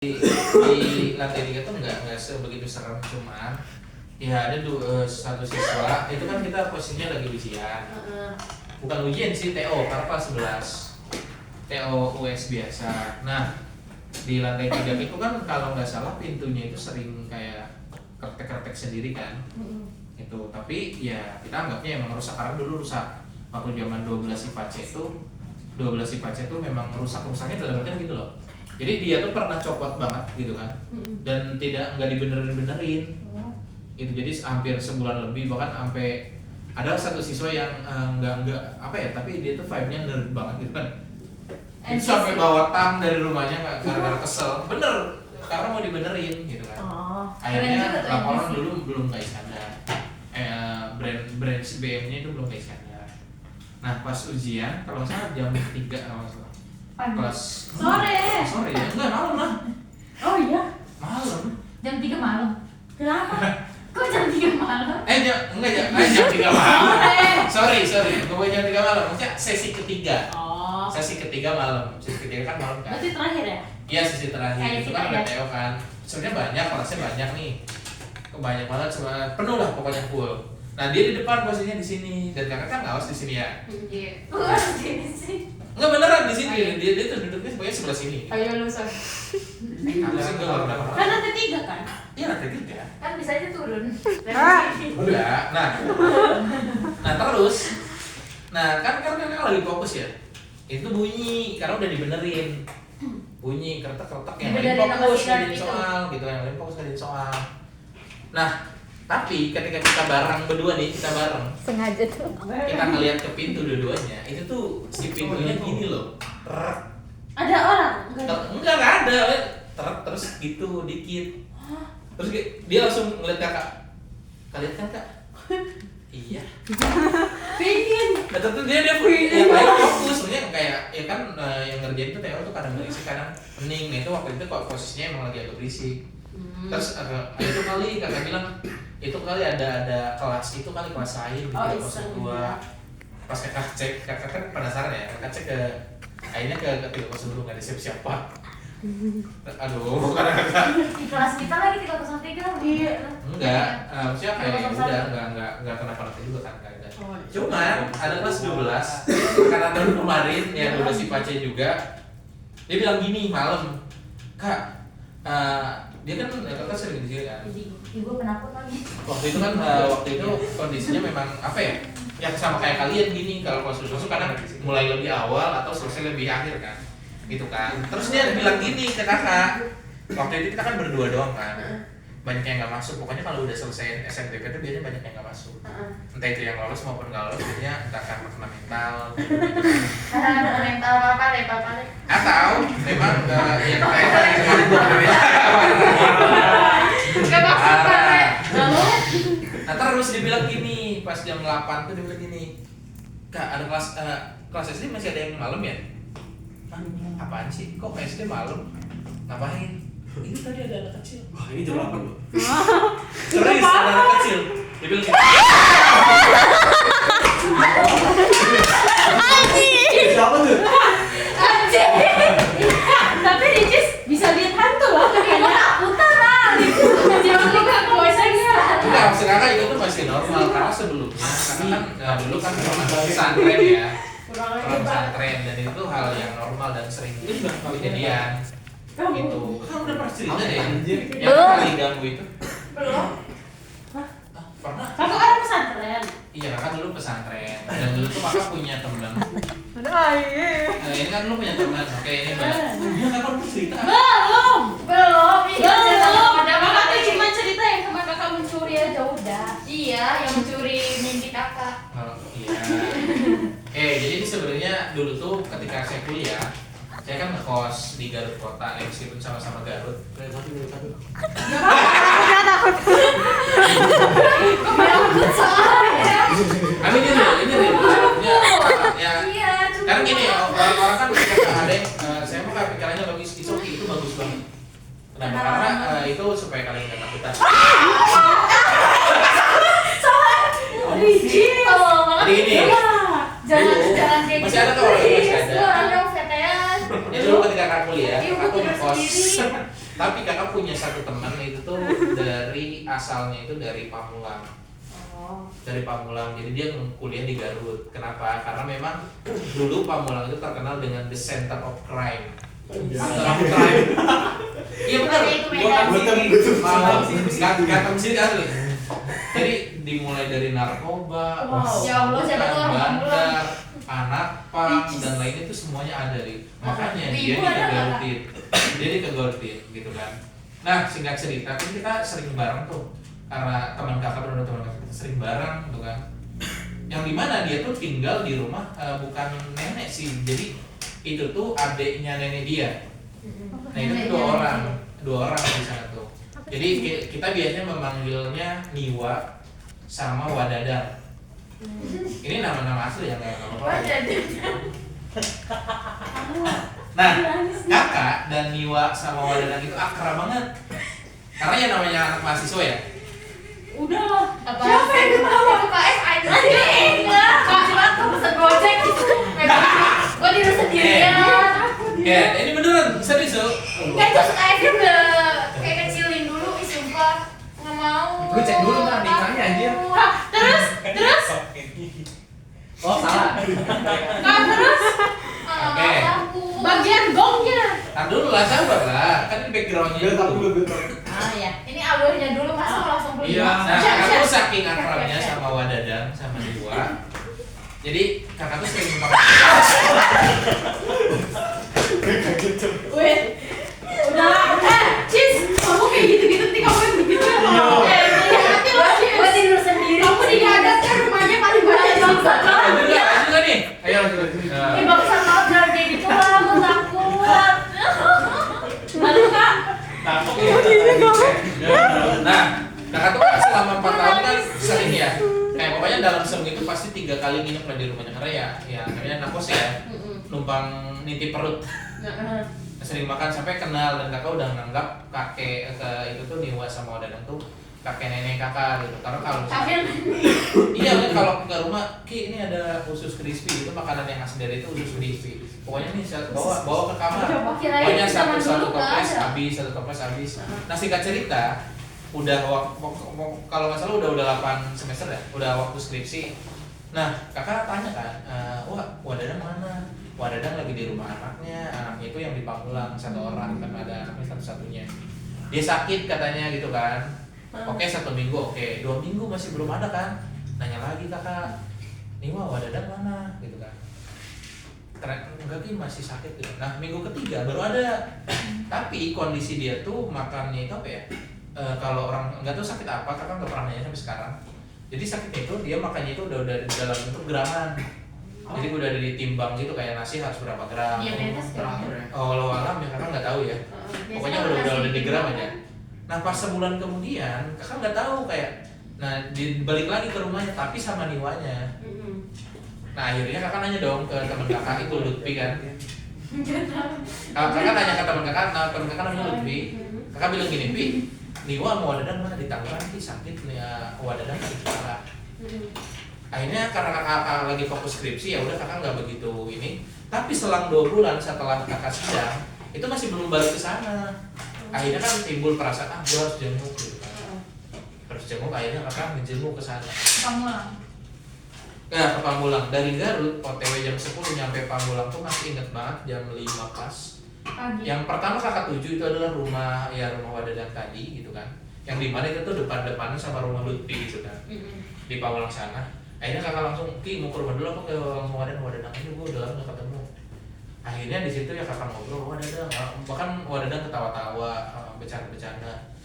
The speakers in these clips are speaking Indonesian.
di lantai 3 tuh nggak sebegitu serem, cuman ya ada satu siswa itu kan kita posisinya lagi ujian, bukan ujian sih, TO karena kelas 11 TO US biasa. Nah di lantai 3 itu kan kalau nggak salah pintunya itu sering kayak kertek-kertek sendiri kan, itu tapi ya kita anggapnya emang rusak karena dulu rusak waktu zaman 12 IPA C itu memang rusaknya dalam artian gitu loh. Jadi dia tuh pernah copot banget gitu kan, dan nggak dibenerin. Itu jadi hampir sebulan lebih, bahkan sampai ada satu siswa yang nggak apa ya, tapi dia tuh vibe-nya nerd banget gitu kan. Itu sampai bawa tang dari rumahnya karena kesel, bener karena mau dibenerin gitu kan. Akhirnya laporan dulu belum kayak standar, brand BM-nya itu belum kayak standar. Nah pas ujian kalau salah jam 3 kalau salah. Kelas sore ya? Enggak, malam lah. Oh iya? Malam. Jam 3 malam? Kenapa? Kok jam 3 malam? Jam 3 malam. Sorry. Gue jam 3 malam, maksudnya sesi ketiga. Oh. Sesi ketiga malam. Sesi ketiga kan malam kan? Berarti terakhir ya? Iya, sesi terakhir. Itu kan udah TO kan. Sebenarnya banyak, kelasnya banyak nih. Banyak banget, cuma penuh lah pokoknya full. Nah dia di depan posisinya di sini, dan kakak kan ngawas di sini ya. Iya. Kok di sini sih? Enggak beneran di sini. Dia tuh duduknya pokoknya sebelah sini. Ayo lu sorry. Aku sih enggak pernah. Kan lantai 3 kan? Iya, lantai 3. Kan bisa aja turun. Udah. Nah terus, kan lagi fokus ya. Itu bunyi karena udah dibenerin. Bunyi kertek-kertek yang lain fokus ngerjain soal gitu, yang lain fokus ngerjain soal. Nah, tapi ketika kita bareng berdua nih, sengaja tuh kita ngeliat ke pintu dua-duanya, itu tuh si pintunya gini loh. Ada orang? Enggak ada. Terus gitu dikit. Terus dia langsung ngeliat kakak. Kalian kan kak? Iya. Pingin. Nah tentu dia yang lain fokus, soalnya kayak ya kan yang ngerjain itu TO tuh kadang berisik, kadang hening. Nah itu waktu itu kok posisinya emang lagi agak berisik. Terus itu kali kakak bilang itu kali ada kelas itu kali kelas lain gitu, kelas gua. Pas kakak cek, kakak kan penasaran ya, kakak cek akhirnya ke 302 nggak ada siapa. Aduh, karena kakak Di kelas kita lagi 303. Iya. enggak, maksudnya kayak udah enggak kenapa-napa juga kan enggak ada. Cuman ada kelas 12 karena tahun kemarin ya 12 IPA C juga. Dia bilang gini malam, "Kak, dia kan kakak sering di sini kan." Ibu penakut lagi. Waktu itu kondisinya memang apa ya? Ya sama kayak kalian gini, kalau kelas 12 kadang mulai lebih awal atau selesai lebih akhir kan. Gitu kan. Terus dia bilang gini ke kakak. Waktu itu kita kan berdua doang kan. Banyak yang nggak masuk. Pokoknya kalau udah selesai SNBP itu biasanya banyak yang nggak masuk. Entah itu yang lolos maupun nggak lolos, biasanya entah karena kena mental. Mental apa deh? Atau memang ya kaitan dengan Gak maksud banget. Nah terus dia bilang gini, pas jam 8 tuh dia bilang gini, "Kak, ada kelas SD masih ada yang malam ya?" "Apaan sih? Kok SD malam? Ngapain?" "Ini tadi ada anak kecil." Wah, ini jam 8 loh. Serius, ada anak kecil. Dia bilang gitu. Siapa tuh? Anjing. Tapi Ricis bisa lihat hantu loh. Emang takutan lah. Jangan lupa voice-nya. Enggak, maksud kakak itu tuh masih normal karena sebelumnya dulu kan pernah pesantren ya. Pernah pesantren dan itu hal yang normal dan sering kejadian. Gitu. Kan udah pernah cerita deh. Yang kali ganggu itu. Belum. Pernah. Kakak kan pesantren. Iya, kakak dulu pesantren. Dan dulu tuh kakak punya teman. Nah, Ini kan lu punya teman. Oke, ini Mbak. Iya, kakak pernah cerita. Belum. Kakak tuh cuma cerita yang teman kakak mencuri aja udah. Iya, yang mencuri mimpi kakak. Oh, iya. Jadi sebenarnya dulu tuh ketika saya kuliah, saya kan ngekos di Garut Kota, meskipun sama-sama Garut. Ini real. Ya. Iya, Karena gini, orang-orang kan ketika ada saya mau pikirannya logis, itu bagus banget. Kenapa? Karena itu supaya kalian nggak takutan. Rigid. Jadi gini. Jangan kayak Masih ada tuh orang yang masih ada. Orang yang veteran. Ini dulu ketika kakak kuliah, aku ngekos Tapi kakak punya satu teman itu tuh dari asalnya itu dari Pamulang. Dari Pamulang, jadi dia kuliah di Garut. Kenapa? Karena memang dulu Pamulang itu terkenal dengan the center of crime. Center of crime. Iya benar. Gak sini asli. Jadi dimulai dari narkoba, Ya Allah, siapa tuh orang bandar, anak pang dan lainnya itu semuanya ada di. Makanya dia dikegarutin. Dia dikegarutin gitu kan. Nah, singkat cerita kan kita sering bareng tuh. Karena teman kakak benar teman kakak kita sering bareng gitu kan. Yang dimana dia tuh tinggal di rumah bukan nenek sih. Jadi itu tuh adiknya nenek dia. Nah, itu tuh dua orang di sana tuh. Jadi kita biasanya memanggilnya Niwa sama Wadadang. Ini nama-nama asli yang kayak nama Nah, kakak dan Niwa sama Wadadang itu akrab banget. Karena ya namanya anak mahasiswa ya. Udah lah. Siapa yang ketawa? Itu KS aja. Enggak. Cuma aku pesen gojek gitu. Gue tidur sendirian. Ya, ini beneran serius loh. Enggak, itu KS-nya udah kayak kecilin dulu. Ih sumpah. Nggak mau. Gue cek dulu kan nikahnya anjir. Terus? Oh salah. Nggak terus? Oke. Bagian gongnya. Ntar dulu lah, sabar lah. Kan ini backgroundnya dulu. Ya. Ini alurnya dulu, masa langsung beli. Iya. Nah, kakak tuh saking akrabnya sama Wadadang sama Niwa. Jadi kakak tuh sering Wait. Udah. Cis, kamu kayak gitu-gitu nanti kamu yang begitu ya. Hati lo, Cis. Gue tidur sendiri. Kamu digadaskan rumahnya paling banyak bangsa. lanjut gak nih? Ayo lanjut. Ini bangsa maaf jangan kayak gitu lah, aku takut. Lalu kak. Takut ya. Nah, kakak tuh kan selama 4 tahun kan sering ya. Kayak pokoknya dalam seminggu itu pasti 3 kali nginep lah di rumahnya karena ya namanya anak kos ya. Numpang nitip perut. Sering makan sampai kenal dan kakak udah nganggap kakek itu tuh Niwa sama Wadadang tuh kakek nenek kakak gitu. Karena kalau iya kan kalau ke rumah Ki ini ada usus crispy itu makanan yang asli dari itu usus crispy. Pokoknya nih bawa ke kamar. Pokoknya satu toples habis. Nah singkat cerita udah kalau nggak salah udah 8 semester ya, udah waktu skripsi. Nah kakak tanya kan, wah Wadadang mana? Wadadang lagi di rumah anaknya itu yang di Pamulang 1 orang kan ada anaknya satu-satunya. Dia sakit katanya gitu kan. Oke 1 minggu, oke 2 minggu masih belum ada kan? Nanya lagi kakak, nih wah Wadadang mana? Gitu kan. Enggak Ki masih sakit gitu. Nah minggu ketiga baru ada. Tapi kondisi dia tuh makannya itu apa ya? Kalau orang nggak tahu sakit apa, kakak nggak pernah nanya sampai sekarang. Jadi sakitnya itu dia makannya itu udah dalam bentuk graman. Jadi udah ditimbang gitu kayak nasi harus berapa gram. Oh lo alam ya kakak nggak tahu ya. Pokoknya udah di gram aja. Nah pas sebulan kemudian kakak nggak tahu kayak, nah dibalik lagi ke rumahnya tapi sama Niwanya. Nah akhirnya kakak nanya dong ke teman kakak itu Lutfi kan. Kakak tanya ke teman kakak, nah teman kakak namanya Lutfi. Kakak bilang gini, Pi, Niwa mau Wadadang mana di Tangerang sih sakit nih Wadadang sakit parah. Akhirnya karena kakak lagi fokus skripsi ya udah kakak nggak begitu ini. Tapi selang 2 bulan setelah kakak sidang itu masih belum balik ke sana. Akhirnya kan timbul perasaan gue harus jenguk gitu kan. Harus jenguk akhirnya kakak menjenguk ke sana. Pamulang. Nah ke Pamulang dari Garut OTW jam 10 nyampe Pamulang tuh masih inget banget jam 5 pas. Yang pertama kakak tuju itu adalah rumah Wadadang tadi gitu kan. Yang dimana itu tuh depan-depanan sama rumah Lutfi gitu kan. Di Pamulang sana. Akhirnya kakak langsung, Ki mau ke rumah dulu apa ke rumah Wadadang ini gue udah lama gak ketemu. Akhirnya di situ ya kakak ngobrol Wadadang, bahkan Wadadang ketawa-tawa, bercanda-bercanda.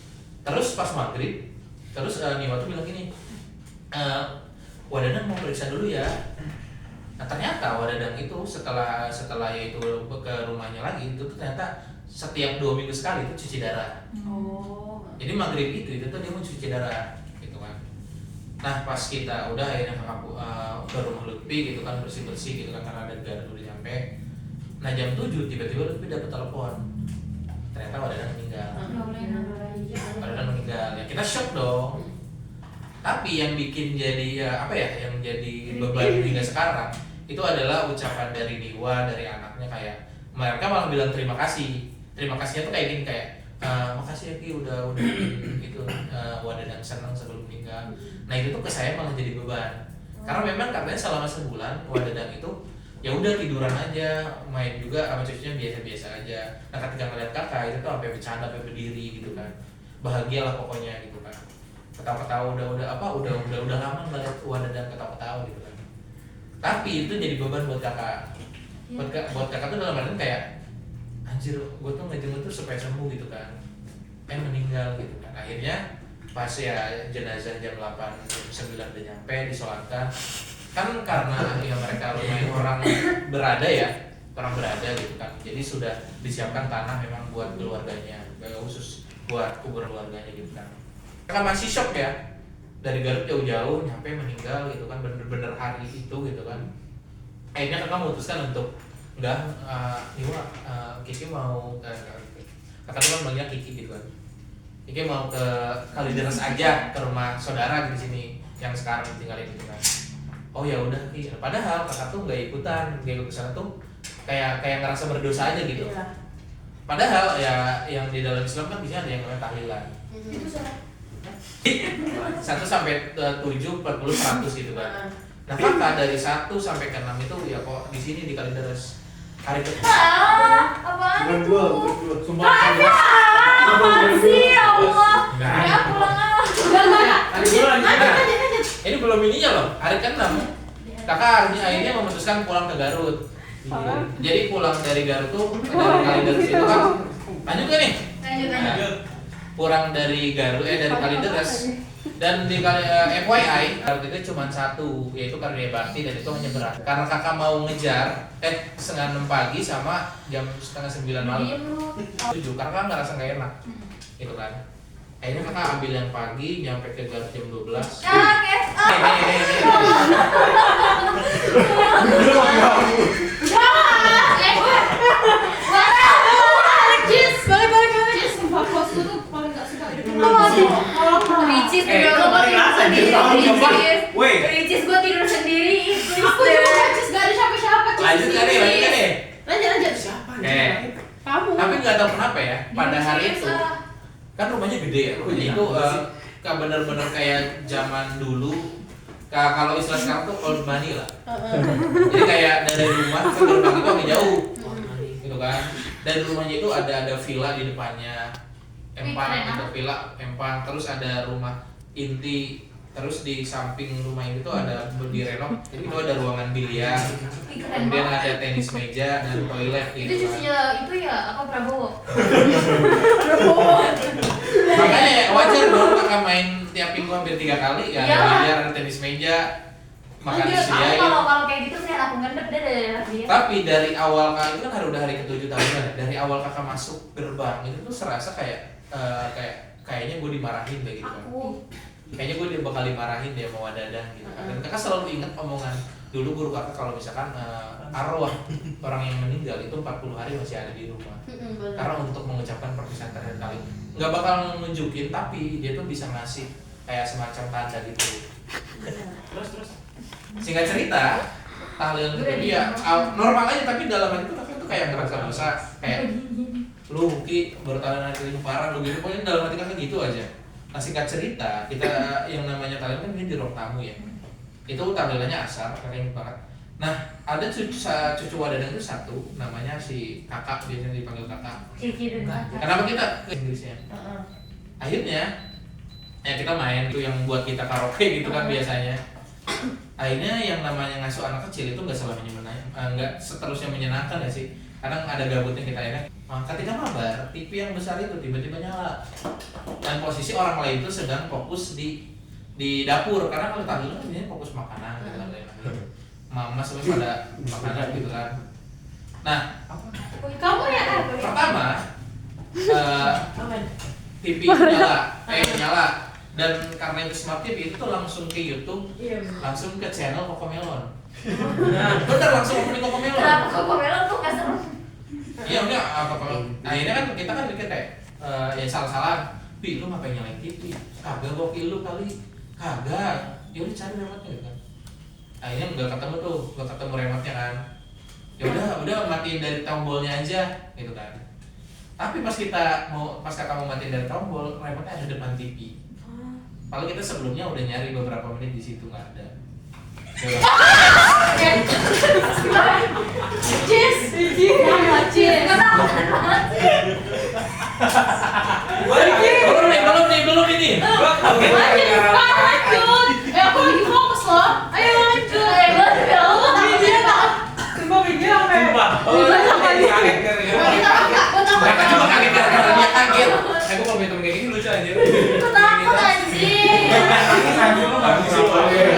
Terus pas maghrib, terus Niwa tuh bilang gini, Wadadang mau periksa dulu ya. Nah ternyata Wadadang itu setelah itu ke rumahnya lagi itu tuh ternyata setiap 2 minggu sekali itu cuci darah. Jadi maghrib itu tuh dia mau cuci darah. Nah pas kita udah akhirnya kakak ke rumah Lutfi gitu kan bersih-bersih gitu kan karena ada Garut udah nyampe. Nah jam 7 tiba-tiba Lutfi dapat telepon. Ternyata Wadadang meninggal. Wadadang meninggal. Ya kita shock dong. Tapi yang bikin jadi yang jadi beban hingga sekarang itu adalah ucapan dari Niwa dari anaknya kayak mereka malah bilang terima kasih. Terima kasihnya tuh kayak gini kayak makasih ya Ki udah bikin itu Wadadang senang sebelum meninggal. Nah itu tuh ke saya malah jadi beban. Karena memang katanya selama sebulan Wadadang itu ya udah tiduran aja, main juga sama cucunya biasa-biasa aja. Nah ketika ngeliat kakak itu tuh sampai bercanda, sampai berdiri gitu kan, bahagia lah pokoknya gitu kan, ketawa-ketawa udah lama ngeliat Wadadang ketawa-ketawa gitu kan. Tapi itu jadi beban buat kakak. Buat kakak tuh dalam artian kayak anjir, gue tuh ngejenguk tuh supaya sembuh gitu kan, meninggal gitu kan. Akhirnya pas ya jenazah jam 8, jam 9 udah nyampe, disolatkan. Kan karena ya mereka lumayan orang berada gitu kan, jadi sudah disiapkan tanah memang buat keluarganya, khusus buat kubur keluarganya gitu kan. Kakak masih shock ya, dari Garut jauh-jauh nyampe meninggal gitu kan, bener-bener hari itu gitu kan. Akhirnya kakak memutuskan untuk enggak, Kiki mau kakak tuh kan manggilnya Kiki gitu kan, Kiki mau ke Kalideres aja, ke rumah saudara di sini yang sekarang tinggalin gitu kan. Oh ya udah Ki, padahal kakak tuh nggak ikut ke sana tuh kayak ngerasa berdosa aja gitu. Iya. Padahal ya yang di dalam Islam kan bisa ada yang namanya tahlilan. Itu salah. 1 sampai 7, 40, 100 gitu kan. Nah kakak dari 1 sampai ke 6 itu ya kok di sini di Kalideres hari ke Apaan itu? Sumpah Apaan sih ya Allah? Ya pulang ah. Ini belum ininya loh, hari ke-6 kakak akhirnya memutuskan pulang ke Garut. Jadi pulang dari Garut tuh, dari Kalideres itu kan lanjut kan nih? Lanjut. Pulang dari Garut dari Kalideres dan di FYI Garut itu cuma 1, yaitu Karya Bakti, dan itu hanya berat karena kakak mau ngejar 6:30 pagi sama jam 8:30 malam 7 karena kakak ngerasa nggak enak gitu kan. Akhirnya kakak ambil yang pagi nyampe ke Garut jam 12. Ricis gue tidur sendiri itu. Aku juga Ricis gak ada siapa-siapa. Lanjut kan nih. Lanjut. Siapa? Kamu. Tapi nggak tahu kenapa ya pada hari itu kan rumahnya gede ya. Rumahnya itu benar-benar kayak zaman dulu. Kalau istilah sekarang tuh old money lah. Jadi kayak dari rumah ke gerbang itu agak jauh, gitu kan. Dan rumahnya itu ada villa di depannya, gitu, villa empang. Terus ada rumah inti. Terus di samping rumah itu ada direnov. Jadi itu ada ruangan biliar, kemudian ada tenis meja dan toilet gitu. Itu itu ya apa Prabowo? Makanya wajar dong kakak main tiap minggu hampir 3 kali ya. Ada biliar, ada tenis meja, makan disediain. Kalau kayak gitu saya aku ngendep deh dari dia. Tapi dari awal kakak itu kan udah hari ke-7 tahunan ya. Dari awal kakak masuk gerbang itu tuh serasa kayaknya gue dimarahin kayak gitu kan. Kayaknya gue bakal dimarahin dia sama Wadadang gitu kan. Dan kakak selalu ingat omongan dulu guru kakak kalau misalkan arwah orang yang meninggal itu 40 hari masih ada di rumah. Karena untuk mengucapkan perpisahan terakhir kali nggak bakal nunjukin, tapi dia tuh bisa ngasih kayak semacam tanda gitu. Terus singkat cerita tahlilan itu dia normal aja, tapi dalam hati tuh kakak tuh kayak ngerasa dosa, kayak lu Ki bertahlilan hari parah lu gitu, pokoknya dalam hati kakak gitu aja. Nah singkat cerita, kita yang namanya tahlilan kan ini di ruang tamu ya. Itu tahlilannya asar, kakak ingat banget. Nah ada cucu Wadadang itu 1, namanya si kakak, biasanya dipanggil kakak. Kenapa kita ke Inggrisnya? Akhirnya ya kita main itu yang buat kita karaoke gitu kan biasanya. Akhirnya yang namanya ngasuh anak kecil itu nggak selamanya nggak seterusnya menyenangkan ya sih. Kadang ada gabutnya kita enak. Ketika mabar, TV yang besar itu tiba-tiba nyala. Dan posisi orang lain itu sedang fokus di dapur, karena kalau tahlilan kan biasanya fokus makanan gitu kan. Mama semua pada makanan gitu kan. Nah, kamu ya pertama TV nyala. Dan karena itu smart TV itu tuh langsung ke YouTube, langsung ke channel Cocomelon. Bener, langsung opening Cocomelon. Kenapa Cocomelon tuh nggak seru? Iya udah akhirnya kan kita kan mikir kayak ya salah-salah. Pi lu ngapain nyalain TV? Kagak gokil lu kali. Kagak. Ya udah cari remote-nya gitu kan. Akhirnya nggak ketemu remote-nya kan. Ya udah matiin dari tombolnya aja gitu kan. Tapi pas kakak mau matiin dari tombol, remote-nya ada depan TV. Kalau kita sebelumnya udah nyari beberapa menit di situ nggak ada. Cheers. Belum ini. Lanjut. Aku lagi fokus loh. Ayo lanjut. Mereka cuma kaget karena dia kaget. Aku kalau punya temen kayak gini lucu aja. Aku takut anjing.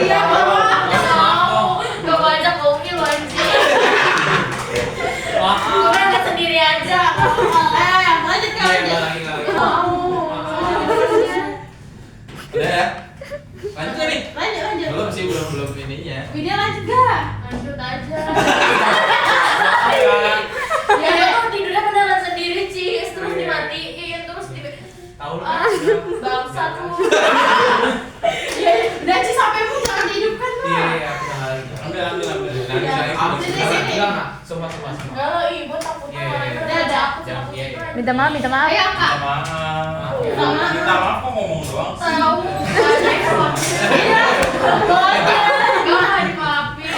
Iya, gak mau ajak Oki lo anjing. Gue berangkat sendiri aja. Lanjut kau aja. Udah ya? Lanjut gak nih? Lanjut. Belum sih, belum ininya. Widya lanjut gak? Lanjut aja. Ya aku tidurnya beneran sendiri Cis, terus dimatiin, terus bangsat lu. Ya udah Cis, HP-mu jangan dihidupkan lah. Iya, aku udah ambil. Semua. Enggak lo, ibu takutnya orang udah ada aku takutnya. Minta maaf. Ayo Kak. Minta maaf kok ngomong doang. Tahu. Iya. Gak dimaafin.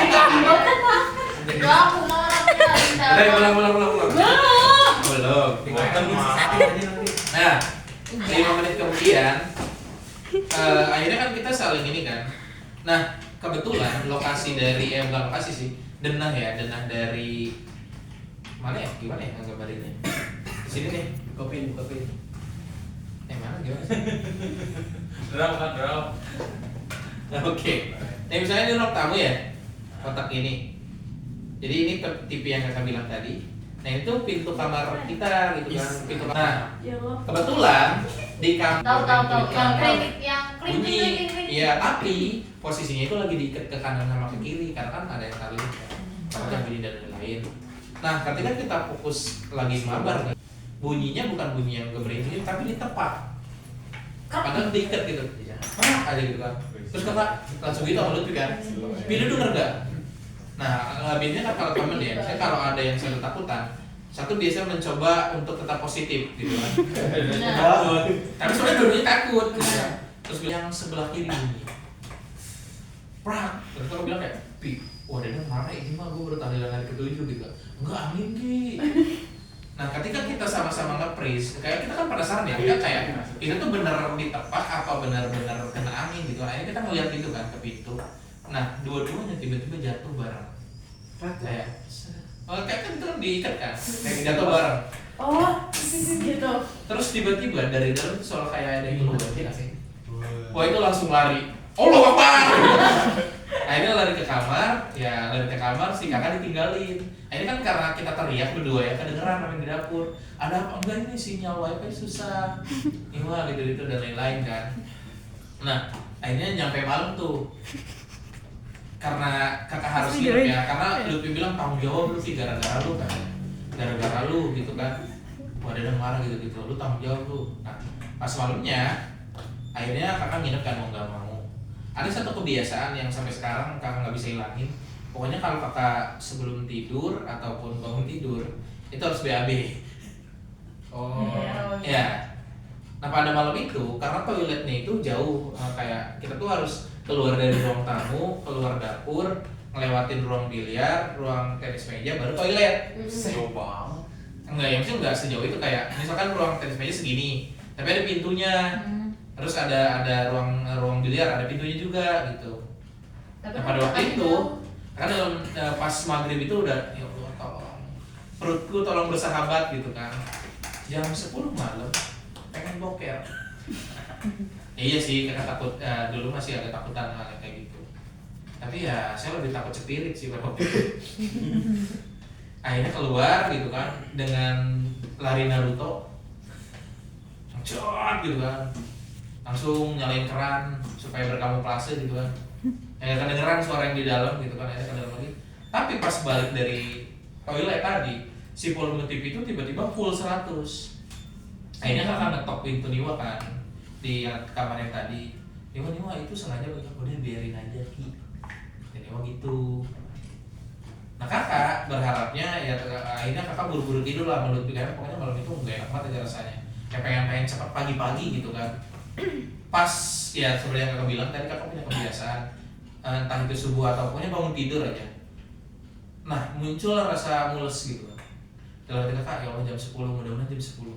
Gak, aku mau orangnya. Belum. Nah, 5 menit kemudian akhirnya kan kita saling ini kan. Nah, kebetulan lokasi dari bukan lokasi sih, denah dari mana ya? Gimana ya gambarinnya? Di sini nih, Kopin. mana gimana sih? Drop. Oke. Nah, misalnya ini ruang tamu ya, kotak ini. Jadi ini TV yang kakak bilang tadi. Nah itu pintu kamar kita gitu kan, pintu kamar. Nah, kebetulan di kamar Tahu yang bunyi, iya tapi posisinya itu lagi diikat ke kanan sama ke kiri karena kan ada yang tali, yang bunyi dan lain-lain. Nah ketika kita fokus lagi mabar, bunyinya bukan bunyi yang gemericik tapi ditepak. Padahal diikat gitu, ada gitu kan. Terus kakak langsung gitu sama Lutfi kan, pilih denger gak? Nah, biasanya kan kalau temen ya, misalnya kalau ada yang satu takutan, satu biasa mencoba untuk tetap positif gitu kan. Tapi sebenarnya dulunya takut gitu kan. Terus yang sebelah kiri bunyi prak, terus aku bilang kayak, Pi, wah Deden marah ini mah gue baru tahlilan hari ke-7 gitu kan. Enggak, amin Ki. Nah ketika kita sama-sama nge-freeze, kayak kita kan penasaran ya, kita kayak itu tuh bener ditepak apa bener-bener kena angin gitu. Akhirnya kita ngeliat gitu kan ke pintu. Nah dua-duanya tiba-tiba jatuh bareng. Kayak kan itu kan diikat kan, kayak jatuh bareng. Oh, gitu. Terus tiba-tiba dari dalam tuh soal kayak ada yang keluar sih. Wah itu langsung lari. Allah Akbar. Akhirnya lari ke kamar, si kakak ditinggalin. Akhirnya kan karena kita teriak berdua ya, kedengeran namanya di dapur. Ada apa enggak ini sinyal wifi susah. Ini mah gitu dan lain-lain kan. Nah, akhirnya nyampe malam tuh. Karena kakak harus hidup ya, karena Lutfi bilang tanggung jawab Lutfi gara-gara lu kan. Gara-gara lu gitu kan. Wah Deden marah gitu-gitu, lu tanggung jawab lu. Nah, pas malamnya akhirnya kakak nginep kan mau nggak mau. Ada satu kebiasaan yang sampai sekarang kakak nggak bisa hilangin. Pokoknya kalau kakak sebelum tidur ataupun bangun tidur itu harus BAB. Oh. Ya. Nah pada malam itu karena toiletnya itu jauh, kayak kita tuh harus keluar dari ruang tamu, keluar dapur, ngelewatin ruang biliar, ruang tenis meja, baru toilet. Jauh banget. Enggak, ya maksudnya enggak sejauh itu, kayak misalkan ruang tenis meja segini, tapi ada pintunya. Terus ada ruang biliar, ada pintunya juga gitu. Nah pada waktu itu, karena dalam pas maghrib itu udah, ya Allah tolong, perutku tolong bersahabat gitu kan. Jam 10 malam, pengen boker. Iya sih, karena takut, dulu masih ada takutan hal yang kayak gitu. Tapi ya saya lebih takut spirit sih pada waktu itu. Akhirnya keluar gitu kan, dengan lari Naruto, cot gitu kan. Langsung nyalain keran supaya berkamuflase gitu kan. Kedengeran suara yang di dalam gitu kan, akhirnya ke dalam lagi. Tapi pas balik dari toilet tadi, si volume TV itu tiba-tiba full 100. Akhirnya kakak ngetok pintu Niwa kan di kamar yang tadi. Niwa itu sengaja udah biarin aja Ki. Dan Niwa gitu. Nah kakak berharapnya ya akhirnya kakak buru-buru tidur lah menurut pikiran, pokoknya malam itu nggak enak banget aja rasanya, kayak pengen cepat pagi-pagi gitu kan. Pas ya seperti yang kakak bilang tadi, kakak punya kebiasaan entah itu subuh atau pokoknya bangun tidur aja, nah muncul rasa mules gitu kan. Dalam hati kakak, ya Allah jam 10, mudah-mudahan jam 10.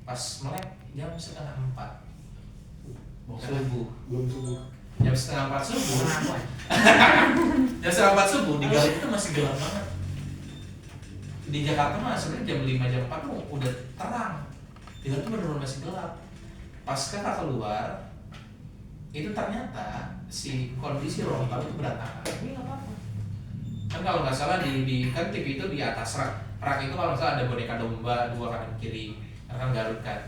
Pas melek jam 3:30 subuh. Belum subuh. Jam 3:30 subuh. Jam 3:30 subuh di Garut itu masih gelap banget. Di Jakarta mah sebenarnya jam 5 jam 4 tuh udah terang. Di Garut tuh benar-benar masih gelap. Pas kakak keluar, itu ternyata si kondisi ruang tamu itu berantakan. Ini nggak apa-apa. Kan kalau nggak salah di kan TV itu di atas rak. Rak itu kalau nggak salah ada boneka domba 2 kanan kiri. Karena kan Garut kan.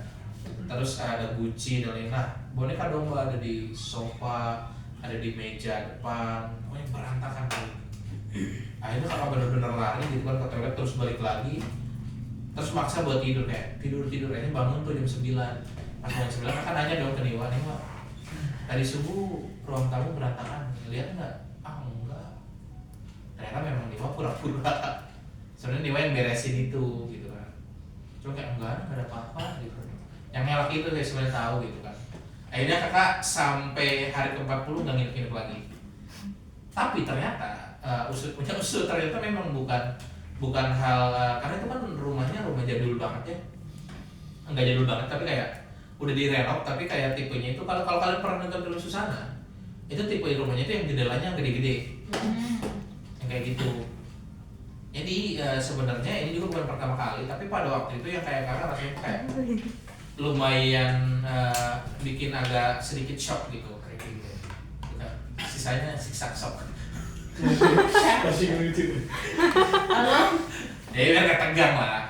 Terus ada Gucci dan lain-lain. Nah, boneka domba ada di sofa, ada di meja depan, pokoknya berantakan kali. Akhirnya kakak bener-bener lari gitu kan ke toilet, terus balik lagi, terus maksa buat tidur, kayak tidur akhirnya bangun tuh jam 9. Pas jam 9 kakak nanya dong ke Niwa, Niwa tadi subuh ruang tamu berantakan, lihat nggak? Ah enggak. Ternyata memang Niwa pura-pura. Sebenarnya Niwa yang beresin itu gitu kan. Cuma kayak enggak ada apa-apa gitu. Yang ngelak itu kayak sebenarnya tahu gitu kan. Akhirnya kakak sampai hari ke-40 nggak nginep-nginep lagi. Tapi ternyata punya usut ternyata memang bukan hal karena itu kan rumah jadul banget ya. Enggak jadul banget tapi kayak udah direnov, tapi kayak tipenya itu kalau kalian pernah nonton film Susana, itu tipe rumahnya itu yang jendelanya gede-gede. Yang kayak gitu. Jadi sebenarnya ini juga bukan pertama kali, tapi pada waktu itu yang kayak kakak rasanya kayak lumayan bikin agak sedikit shock gitu kayak gitu. Sisanya siksa shock. Masih ngelucu. Halo? Jadi biar gak tegang lah.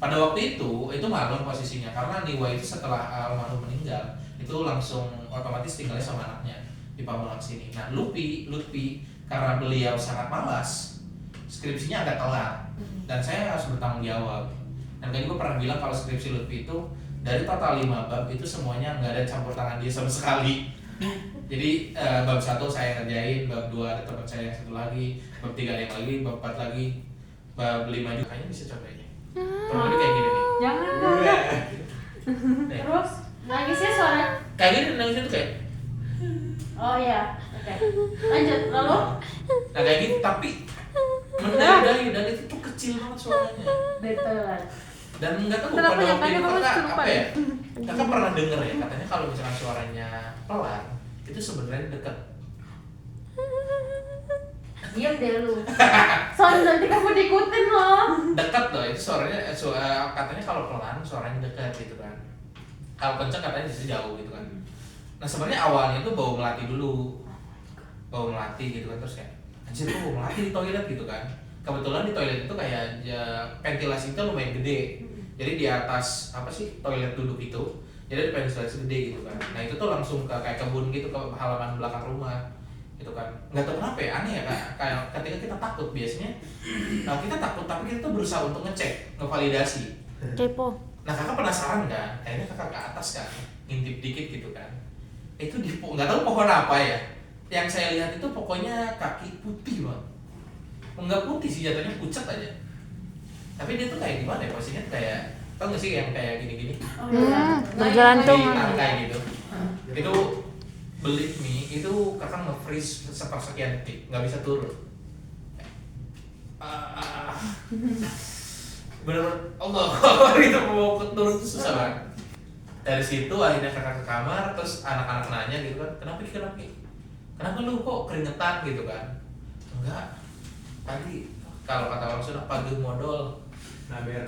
Pada waktu itu malam posisinya karena Niwa itu setelah almarhum meninggal itu langsung otomatis tinggalnya sama anaknya di Pamulang sini. Nah Lutfi karena beliau sangat malas, skripsinya agak telat dan saya harus bertanggung jawab. Dan kan juga pernah bilang kalau skripsi Lutfi itu dari total 5 bab itu semuanya nggak ada campur tangan dia sama sekali. Jadi bab 1 saya ngerjain, bab 2 ada teman saya yang satu lagi, bab 3 ada yang lagi, bab 4 lagi, bab 5 juga kayaknya bisa coba aja. Kalau ini kayak gini nih. Jangan dong. Nih. Terus nangisnya suara? Kayak gini nangisnya tuh kayak. Oh iya, oke. Lanjut, lalu? Nah kayak gitu tapi mendayu dan itu tuh kecil banget suaranya. Betul. Dan nggak tahu Kenapa pada ya? waktu itu Tanya kakak lupa apa ya? ya? Kakak pernah denger ya katanya kalau misalnya suaranya pelan itu sebenarnya dekat. Diam deh lu. Soalnya nanti kamu diikutin loh. Dekat loh itu suaranya katanya kalau pelan suaranya dekat gitu kan. Kalau kenceng katanya bisa jauh gitu kan. Nah sebenarnya awalnya tuh bau melati dulu. Bau melati gitu kan, terus kayak anjir kok bau melati di toilet gitu kan. Kebetulan di toilet itu kayak ventilasi itu lumayan gede. Jadi di atas apa sih toilet duduk itu, jadi ada ventilasi gede gitu kan. Nah itu tuh langsung ke kayak kebun gitu, ke halaman belakang rumah gitu kan. Nggak tahu kenapa ya, aneh ya kak. Kayak ketika kita takut biasanya kita takut tapi kita tuh berusaha untuk ngecek, ngevalidasi. Kepo. Nah kakak penasaran kan, kayaknya kakak ke atas kan, ngintip dikit gitu kan. Itu di nggak tahu pohon apa ya. Yang saya lihat itu pokoknya kaki putih banget. Enggak putih sih jatuhnya, pucat aja. Tapi dia tuh kayak gimana ya, posisinya tuh kayak, tau gak sih yang kayak gini-gini? Oh iya. Bergelantung. Di lantai gitu. Itu believe me, itu kakak nge-freeze sepersekian detik, nggak bisa turun. Bener-bener Allah itu mau turun tuh susah banget. Dari situ akhirnya kakak ke kamar, terus anak-anak nanya gitu kan, kenapa lu kok keringetan gitu kan? Enggak, tadi kalau kata orang Sunda pageuh modal. Nah, biar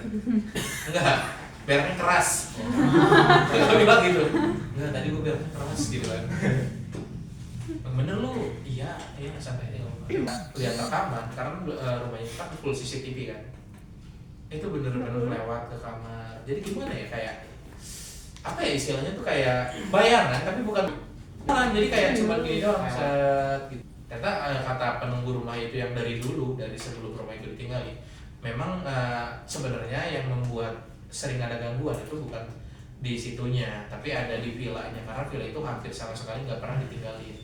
Enggak, bernya keras. Dia bilang gitu. Enggak, tadi gua bernya keras gitu kan. Bener lu? Iya santai aja. Lihat rekaman, karena rumahnya kita full CCTV kan. Itu bener-bener lewat ke kamar. Jadi gimana ya, kayak apa ya istilahnya tuh kayak bayangan tapi bukan. Jadi kayak cuma gini doang set gitu. Ternyata kata penunggu rumah itu yang dari dulu, dari sebelum rumah itu ditinggali, memang sebenarnya yang membuat sering ada gangguan itu bukan di situnya, tapi ada di villanya, karena villa itu hampir sama sekali nggak pernah ditinggalin.